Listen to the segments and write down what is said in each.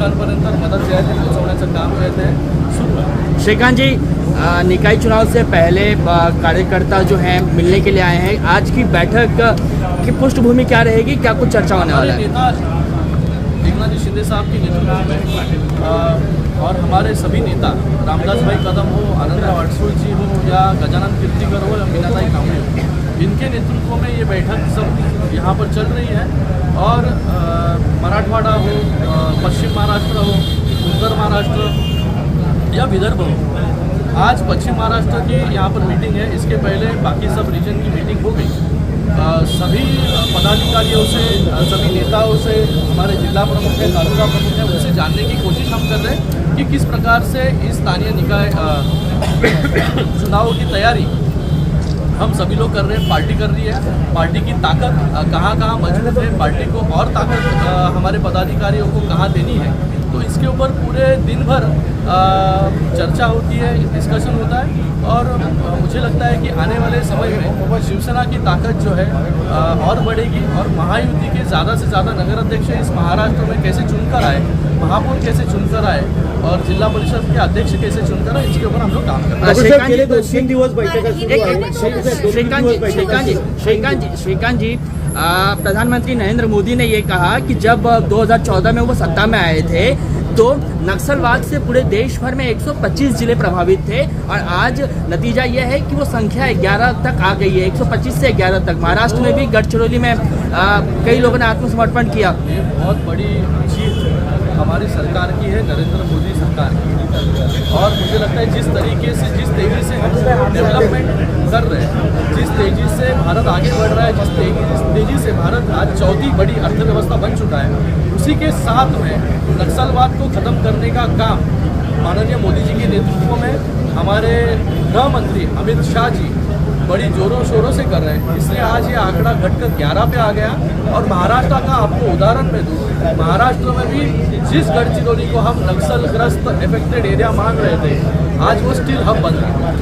लोकांपर्यंत मदत जे आहे ते पोहोचवण्याचं काम जे आहे ते सुरू आहे. श्रीकांत जी, निकाय चुनाव से पहले कार्यकर्ता जो हैं मिलने के लिए आए हैं, आज की बैठक की पृष्ठभूमि क्या रहेगी, क्या कुछ चर्चा होने वाला है? नेता एकनाथ जी शिंदे साहब के नेतृत्व में और हमारे सभी नेता रामदास भाई कदम हो, आनंदराव अडसूळ जी हो या गजानन कीर्तिकर हो या मीनाताई कांबळे हो, इनके नेतृत्व में ये बैठक सब यहाँ पर चल रही है. और मराठवाड़ा हो, पश्चिम महाराष्ट्र हो, उत्तर महाराष्ट्र या विदर्भ हो, आज पश्चिम महाराष्ट्र की यहाँ पर मीटिंग है. इसके पहले बाकी सब रीजन की मीटिंग हो गई. सभी पदाधिकारियों से, सभी नेताओं से, हमारे जिला प्रमुख हैं, तालुका प्रमुख हैं, उनसे जानने की कोशिश हम कर रहे हैं कि किस प्रकार से इस स्थानीय निकाय चुनाव की तैयारी हम सभी लोग कर रहे हैं. पार्टी कर रही है. पार्टी की ताकत कहाँ कहाँ मजबूत है, पार्टी को और ताकत हमारे पदाधिकारियों को कहाँ देनी है, तो इसके ऊपर पूरे दिन भर चर्चा होती है, डिस्कशन होता है. और मुझे लगता है कि आने वाले समय में शिवसेना की ताकत जो है और बढ़ेगी और महायुति के ज़्यादा से ज़्यादा नगर अध्यक्ष इस महाराष्ट्र में कैसे चुनकर आए, महापौर कैसे चुनकर आए और जिला परिषद के अध्यक्ष कैसे चुनकर आए, इसके ऊपर हम लोग काम कर रहे हैं. श्रीकांत जी, प्रधानमंत्री नरेंद्र मोदी ने ये कहा कि जब 2014 में वो सत्ता में आए थे तो नक्सलवाद से पूरे देश भर में 125 जिले प्रभावित थे और आज नतीजा यह है कि वो संख्या 11 तक आ गई है, 125 से 11 तक. महाराष्ट्र में भी गढ़चिरौली में कई लोगों ने आत्मसमर्पण किया. ये बहुत बड़ी जीत हमारी सरकार की है, नरेंद्र मोदी सरकार की. और मुझे लगता है जिस तरीके से, जिस तेज़ी से हम डेवलपमेंट कर रहे हैं, जिस तेज़ी से भारत आगे बढ़ रहा है, जिस तेज़ी से भारत आज चौथी बड़ी अर्थव्यवस्था बन चुका है, उसी के साथ में नक्सलवाद को ख़त्म करने का काम माननीय मोदी जी के नेतृत्व में हमारे गृह मंत्री अमित शाह जी बड़ी जोरों शोरों से कर रहे हैं. इसलिए आज ये आंकड़ा घटकर 11 पे आ गया. और महाराष्ट्र का आपको उदाहरण मैं दूँ, महाराष्ट्र में भी जिस गढ़चिरौली को हम नक्सलग्रस्त एफेक्टेड एरिया मान रहे थे, आज वो स्टिल हब बन रहा है.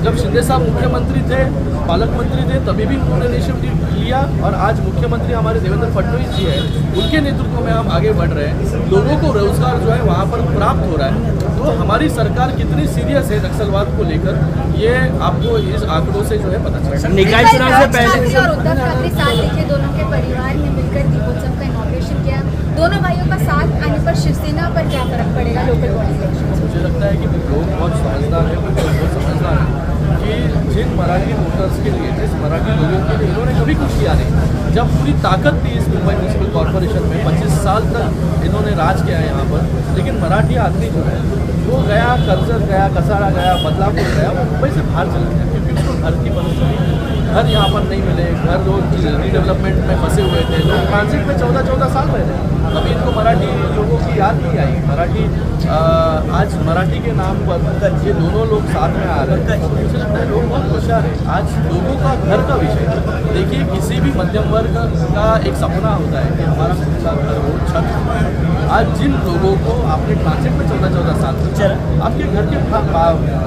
जब शिंदे साहब मुख्यमंत्री थे, पालक मंत्री थे, तभी भी उन्होंने इनिशिएटिव लिया. और आज मुख्यमंत्री हमारे देवेंद्र फडणवीस जी हैं, उनके नेतृत्व में हम आगे बढ़ रहे हैं. लोगों को रोजगार जो है वहाँ पर प्राप्त हो रहा है. तो हमारी सरकार कितनी सीरियस है नक्सलवाद को लेकर, ये आपको इस आंकड़ों से जो है पता चलेगा. निकाय चुनाव से पहले और उद्धव ठाकरे साथ देखे, दोनों के परिवार ने मिलकर दीपोत्सव का इनॉग्रेशन किया. दोनों भाइयों का साथ आने पर शिवसेना पर क्या फर्क पड़ेगा लोकल बॉडी इलेक्शन? मुझे लगता है कि लोग बहुत समझदार हैं, बहुत समझदार हैं कि जिन मराठी वोटर्स के लिए, जिस मराठी लोगों के लिए इन्होंने कभी कुछ किया नहीं. जब पूरी ताकत थी इस मुंबई म्यूनसिपल कॉरपोरेशन में, 25 साल तक इन्होंने राज किया है यहाँ पर, लेकिन मराठी आदमी जो है वो गया, कर्जत गया, कसारा गया, बदलापुर गया, वो मुंबई से बाहर चले गया क्योंकि उसको घर की परिस्थिति, घर यहाँ पर नहीं मिले, घर लोग रीडेवलपमेंट में फंसे हुए थे, लोग ट्रांसिट में 14-14 साल रहे थे. कभी इनको मराठी लोगों की याद नहीं आई. मराठी आज मराठी के नाम पर ये दोनों लोग साथ में आ गए. मुझे लगता है लोग बहुत होशियार हैं. आज लोगों का घर का विषय देखिए, किसी भी मध्यम वर्ग का एक सपना होता है कि हमारा खुद का घर हो, छत. आज जिन लोगों को आपने ट्रांसिट में 14-14 साल आपके घर के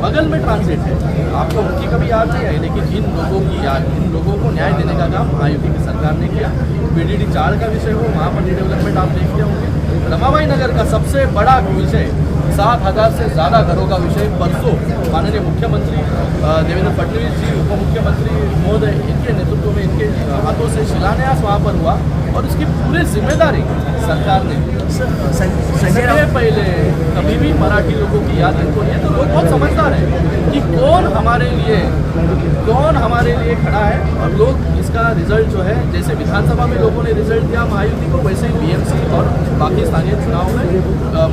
बगल में ट्रांसिट है, आपको उनकी कभी याद नहीं आई, लेकिन इन लोगों की याद, इन लोगों को न्याय देने का काम महायुति की सरकार ने किया. PDD 4 का विषय हो, वहाँ पर डेवलपमेंट आप देखते होंगे. रमाबाई नगर का सबसे बड़ा विषय, 7,000 से ज़्यादा घरों का विषय, परसों माननीय मुख्यमंत्री देवेंद्र फडणवीस जी, उप मुख्यमंत्री महोदय, इनके नेतृत्व में, इनके हाथों से शिलान्यास वहाँ पर हुआ. और इसकी पूरी जिम्मेदारी सरकार ने संजय पहले कभी भी मराठी लोगों की याद इनको नहीं है. तो लोग बहुत समझदार हैं कि कौन हमारे लिए खड़ा है. और लोग इसका रिजल्ट जो है, जैसे विधानसभा में लोगों ने रिजल्ट दिया महायुति को, वैसे ही BMC और बाकी स्थानीय चुनाव में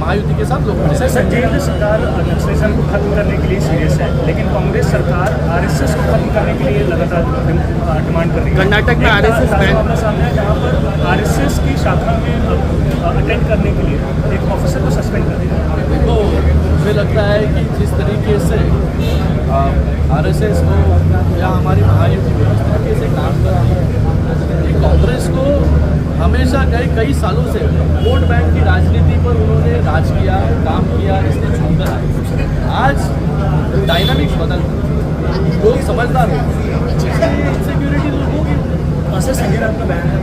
महायुति के साथ लोग. केंद्र सरकार नक्सलिज्म को खत्म करने के लिए सीरियस है, लेकिन कांग्रेस सरकार RSS को खत्म करने के लिए लगातार डिमांड कर रही है. कर्नाटक में RSS बैन सामने है, जहाँ पर RSS की शाखा में अटेंड करने के लिए एक ऑफिसर को सस्पेंड कर दिया. देखो, मुझे लगता है कि जिस तरीके से RSS को या हमारी महायुति जिस तरीके से काम कर रही है, कांग्रेस को हमेशा कई सालों से वोट बैंक की राजनीति पर उन्होंने राज किया, काम किया, इसने छोड़कर आए. आज डायनामिक्स बदल, लोग समझदार हो, इनसिक्योरिटी लोगों की. संजय राउत का बयान है,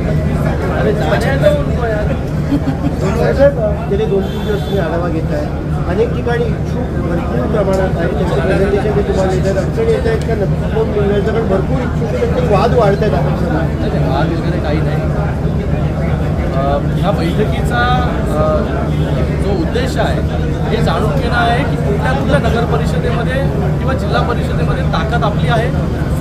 अरे जाने दो उनको यार. साहेब, गेले 2-3 दिवस तुम्ही आढावा घेत आहे. अनेक ठिकाणी इच्छुक भरपूर प्रमाणात आहे. त्याचं प्रेझेंटेशन ते तुम्हाला येत आहेत. अडचणी येत आहेत का नक्की मिळवायचं, कारण भरपूर इच्छुक आहेत. ते वाद वाढत आहेत आपण नाही, वाद वगैरे काही नाही. ह्या बैठकीचा जो उद्देश आहे हे जाणून घेणं आहे की कुठल्या कुठल्या नगर परिषदेमध्ये किंवा जिल्हा परिषदेमध्ये ताकद आपली आहे,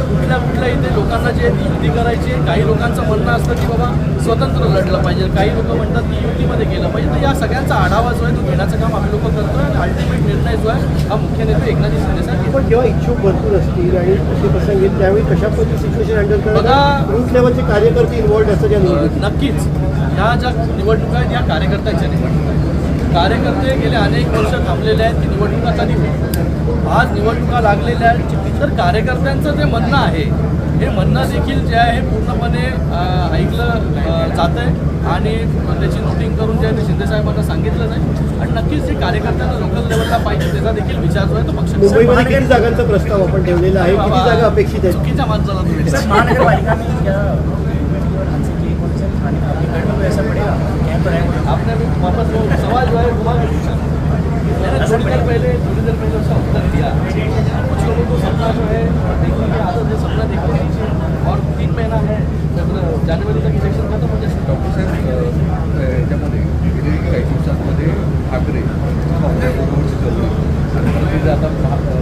कुठल्या कुठल्या इथे लोकांना जे युती करायची आहे. काही लोकांचं म्हणणं असतं की बाबा स्वतंत्र लढलं पाहिजे, काही लोक म्हणतात की युतीमध्ये गेलं पाहिजे. तर या सगळ्यांचा आढावा जो आहे तो घेण्याचं काम आम्ही लोक करतो आणि अल्टिमेट निर्णय जो आहे हा मुख्य नेते एकनाथ शिंदे साहेब घेतात. पण जेव्हा इच्छुक भरपूर असतील आणि असे प्रसंग येईल त्यावेळी कशा पद्धती सिच्युएशन हँडल बघा, करतात, रूट लेवलचे कार्यकर्ते इन्व्हॉल्ड असतात या निवडणुकीत. नक्कीच ह्या ज्या निवडणुका आहेत या कार्यकर्त्यांच्या निवडणुका आहेत. कार्यकर्ते गेले अनेक वर्ष थांबलेले आहेत की निवडणुका कधी होईल. आज निवडणुका लागलेल्या आहेत, तर कार्यकर्त्यांचं जे म्हणणं आहे हे म्हणणं देखील जे आहे हे पूर्णपणे ऐकलं जातं आहे आणि त्याची नोटिंग करून जे आहे ते शिंदे साहेबांना सांगितलं नाही. आणि नक्कीच जे कार्यकर्त्यांना लोकल लेवलला पाहिजे त्याचा देखील विचार जो आहे तो पक्ष मुंबईमध्ये किती जागांचा प्रस्ताव आपण ठेवलेला आहे, किती जागा अपेक्षित आहेत? चुकीच्या माणसाला तुम्ही सर महानगरपालिका में क्या गणना में ऐसा पड़ेगा क्या तो है आपने भी वापस वो सवाल जो है दोबारा पूछा. मैंने थोड़ी देर पहले उसका उत्तर दिया. कुछ लोगों को सपना जो है देखने की आदत है, सपना देखते नहीं और 3 महीना है जानेवारी तक इलेक्शन खत्म हो जाए. डॉक्टर साहेब याच्यामध्ये गेले काही दिवसांमध्ये ठाकरे काँग्रेसबरोबरची चळवळ आणि तिथे आता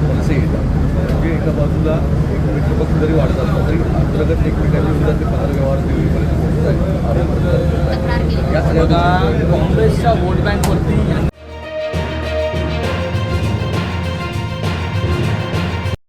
मनसे येतात. म्हणजे एका बाजूला एक मित्रपक्ष जरी वाढत असला तरी अंतर्गत एकमेकांच्या विरोधात ते पत्रव्यवहार देवीपर्यंत पोहोचत आहे. तक्रार केली. या सगळ्या बघा, काँग्रेसच्या वोट बँकवरती